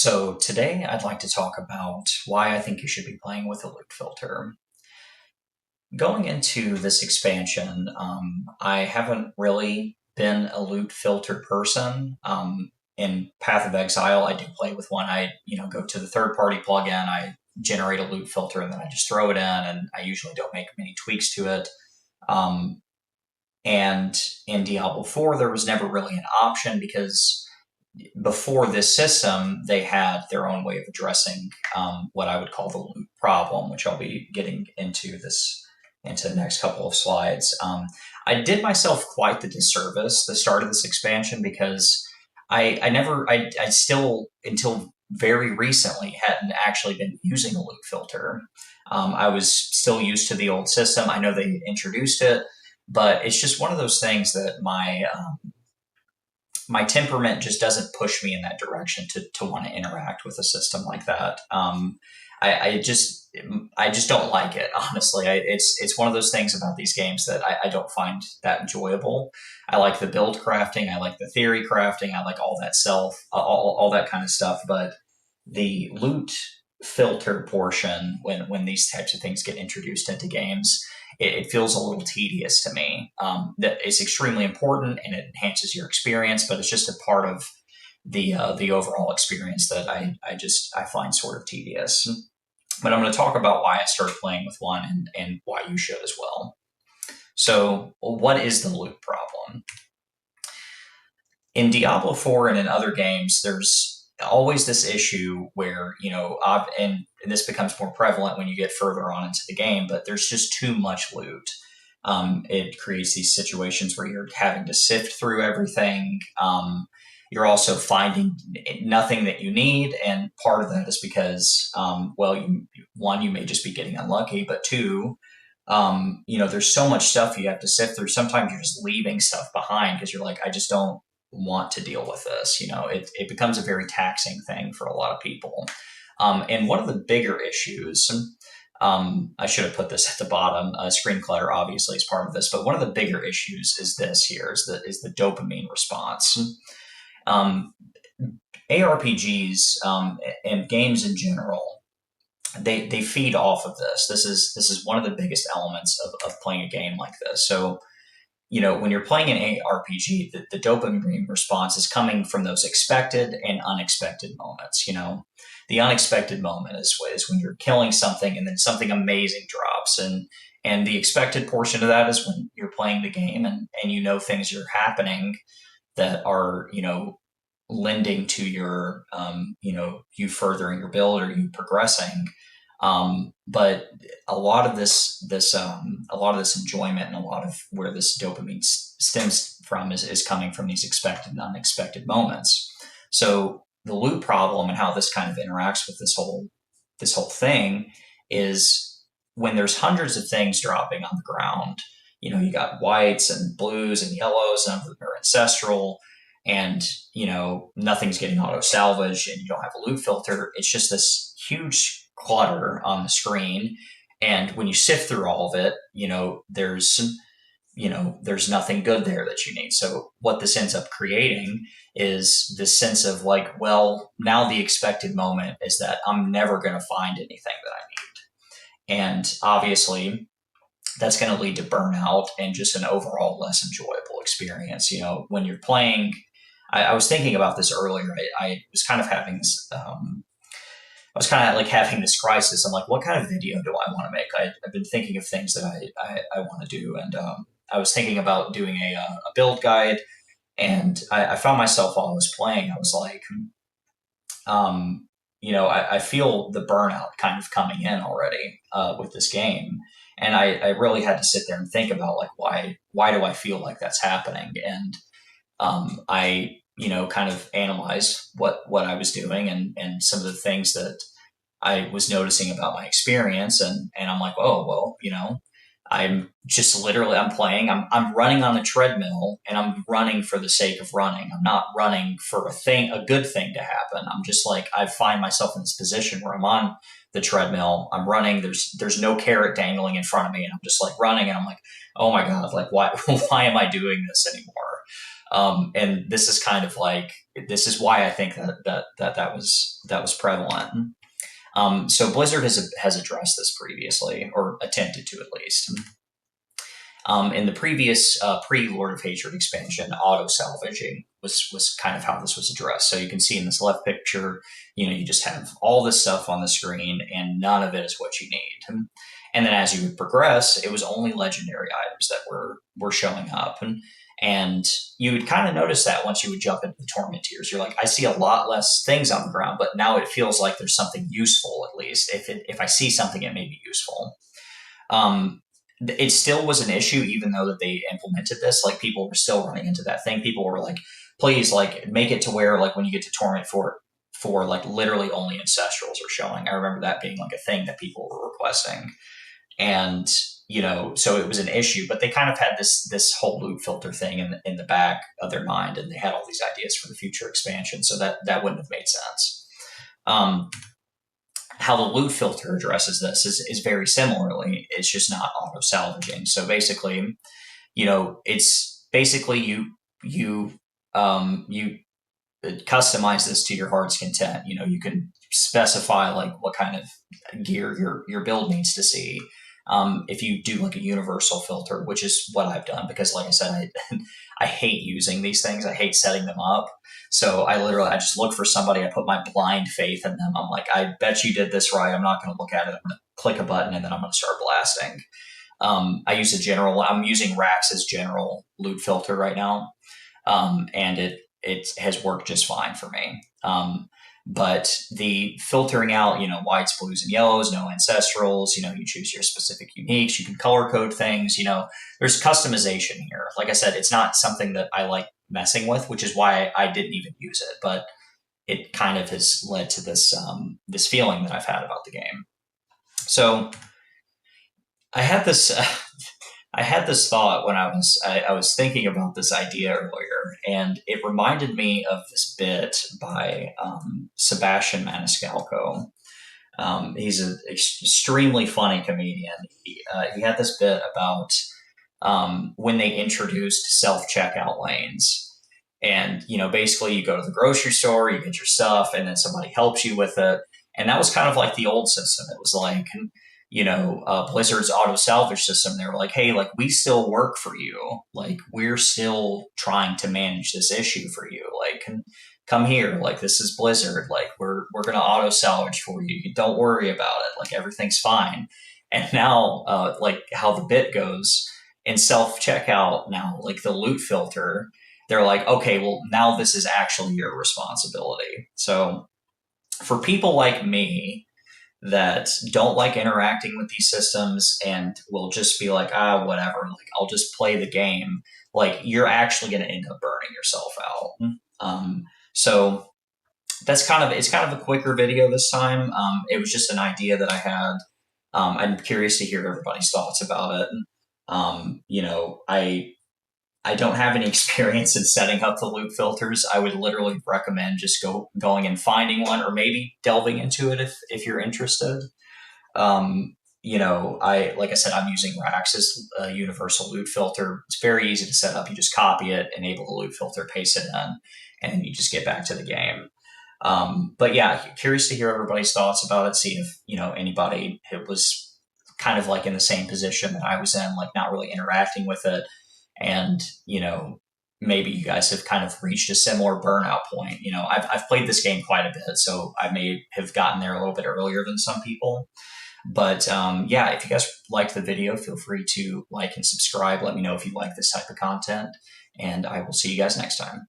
So today I'd like to talk about why I think you should be playing with a loot filter. Going into this expansion, I haven't really been a loot filter person. In Path of Exile, I do play with one. I go to the third-party plugin, I generate a loot filter, and then I just throw it in, and I usually don't make many tweaks to it. Um, and in Diablo 4, there was never really an option because before this system, they had their own way of addressing what I would call the loot problem, which I'll be getting into the next couple of slides. I did myself quite the disservice the start of this expansion because I still until very recently hadn't actually been using a loot filter. I was still used to the old system. I know they introduced it, but it's just one of those things that my temperament just doesn't push me in that direction to want to interact with a system like that. I just don't like it, honestly. It's one of those things about these games that I don't find that enjoyable. I like the build crafting, I like the theory crafting, I like all that all that kind of stuff. But the loot filter portion, when these types of things get introduced into games, it feels a little tedious to me. That it's extremely important and it enhances your experience, but it's just a part of the overall experience that I find sort of tedious. But I'm going to talk about why I started playing with one and why you should as well. So, what is the loot problem? In Diablo 4 and in other games, there's always this issue where, and this becomes more prevalent when you get further on into the game, but there's just too much loot. It creates these situations where you're having to sift through everything. You're also finding nothing that you need, and part of that is because, one, you may just be getting unlucky, but two, there's so much stuff you have to sift through. Sometimes you're just leaving stuff behind because you're like, I just don't want to deal with this. It becomes a very taxing thing for a lot of people. And one of the bigger issues, I should have put this at the bottom. Screen clutter obviously is part of this, but one of the bigger issues is this here is the dopamine response. ARPGs and games in general, they feed off of this. This is one of the biggest elements of playing a game like this. So when you're playing an ARPG, the dopamine response is coming from those expected and unexpected moments. The unexpected moment is when you're killing something and then something amazing drops. And the expected portion of that is when you're playing the game and things are happening that are, lending to your, you furthering your build or you progressing. But a lot of this enjoyment and a lot of where this dopamine stems from is coming from these expected and unexpected moments. So the loot problem and how this kind of interacts with this whole thing is when there's hundreds of things dropping on the ground. You got whites and blues and yellows, none of them are ancestral, and nothing's getting auto salvaged, and you don't have a loot filter. It's just this huge clutter on the screen, and when you sift through all of it, there's nothing good there that you need. So what this ends up creating is this sense of like, well, now the expected moment is that I'm never going to find anything that I need, and obviously that's going to lead to burnout and just an overall less enjoyable experience. When you're playing, I was thinking about this earlier. I was kind of having this. I was kind of like having this crisis. I'm like, what kind of video do I want to make? I've been thinking of things that I want to do, and I was thinking about doing a build guide, and I found myself while I was playing. I was like, I feel the burnout kind of coming in already with this game, and I really had to sit there and think about like why do I feel like that's happening, and I kind of analyzed what I was doing and some of the things that I was noticing about my experience, and I'm like, oh well, I'm just literally I'm playing, I'm running on the treadmill, and I'm running for the sake of running. I'm not running for a good thing to happen. I'm just like, I find myself in this position where I'm on the treadmill, I'm running, there's no carrot dangling in front of me, and I'm just like running, and I'm like, oh my god, like why why am I doing this anymore? And this is kind of like, this is why I think that was prevalent. So Blizzard has addressed this previously, or attempted to at least. In the previous pre Lord of Hatred expansion, auto salvaging was kind of how this was addressed. So you can see in this left picture, you just have all this stuff on the screen, and none of it is what you need. And then as you would progress, it was only legendary items that were showing up, and you would kind of notice that once you would jump into the torment tiers, you're like, I see a lot less things on the ground, but now it feels like there's something useful at least. If I see something, it may be useful. Um, it still was an issue, even though that they implemented this. Like, people were still running into that thing. People were like, please, like, make it to where, like, when you get to torment for like literally only ancestrals are showing. I remember that being like a thing that people were requesting. And so it was an issue, but they kind of had this whole loot filter thing in the back of their mind, and they had all these ideas for the future expansion, so that wouldn't have made sense. um, how the loot filter addresses this is very similarly. It's just not auto salvaging. So basically, it's basically you customize this to your heart's content. You can specify like what kind of gear your build needs to see. If you do like a universal filter, which is what I've done, because like I said, I hate using these things. I hate setting them up. So I just look for somebody. I put my blind faith in them. I'm like, I bet you did this right. I'm not going to look at it. I'm going to click a button, and then I'm going to start blasting. I'm using Rax's general loot filter right now, and it has worked just fine for me. But the filtering out, whites, blues, and yellows, no ancestrals, you choose your specific uniques, you can color code things, there's customization here. Like I said, it's not something that I like messing with, which is why I didn't even use it. But it kind of has led to this feeling that I've had about the game. So I had this I had this thought when I was thinking about this idea earlier, and it reminded me of this bit by Sebastian Maniscalco. He's an extremely funny comedian. He had this bit about when they introduced self checkout lanes. And, basically you go to the grocery store, you get your stuff, and then somebody helps you with it. And that was kind of like the old system. It was like, Blizzard's auto salvage system. They were like, hey, like, we still work for you. Like, we're still trying to manage this issue for you. Like, come here. Like, this is Blizzard. Like, we're going to auto salvage for you. Don't worry about it. Like, everything's fine. And now, like how the bit goes in self checkout now, like the loot filter, they're like, okay, well, now this is actually your responsibility. So for people like me that don't like interacting with these systems and will just be like, whatever, like, I'll just play the game, like, you're actually going to end up burning yourself out. So it's kind of a quicker video this time. It was just an idea that I had. I'm curious to hear everybody's thoughts about it. I don't have any experience in setting up the loot filters. I would literally recommend just going and finding one, or maybe delving into it if you're interested. Like I said, I'm using Rax's universal loot filter. It's very easy to set up. You just copy it, enable the loot filter, paste it in, and you just get back to the game. But yeah, curious to hear everybody's thoughts about it. See if anybody who was kind of like in the same position that I was in, like not really interacting with it, and maybe you guys have kind of reached a similar burnout point. I've played this game quite a bit, so I may have gotten there a little bit earlier than some people. But yeah, if you guys liked the video, feel free to like and subscribe. Let me know if you like this type of content, and I will see you guys next time.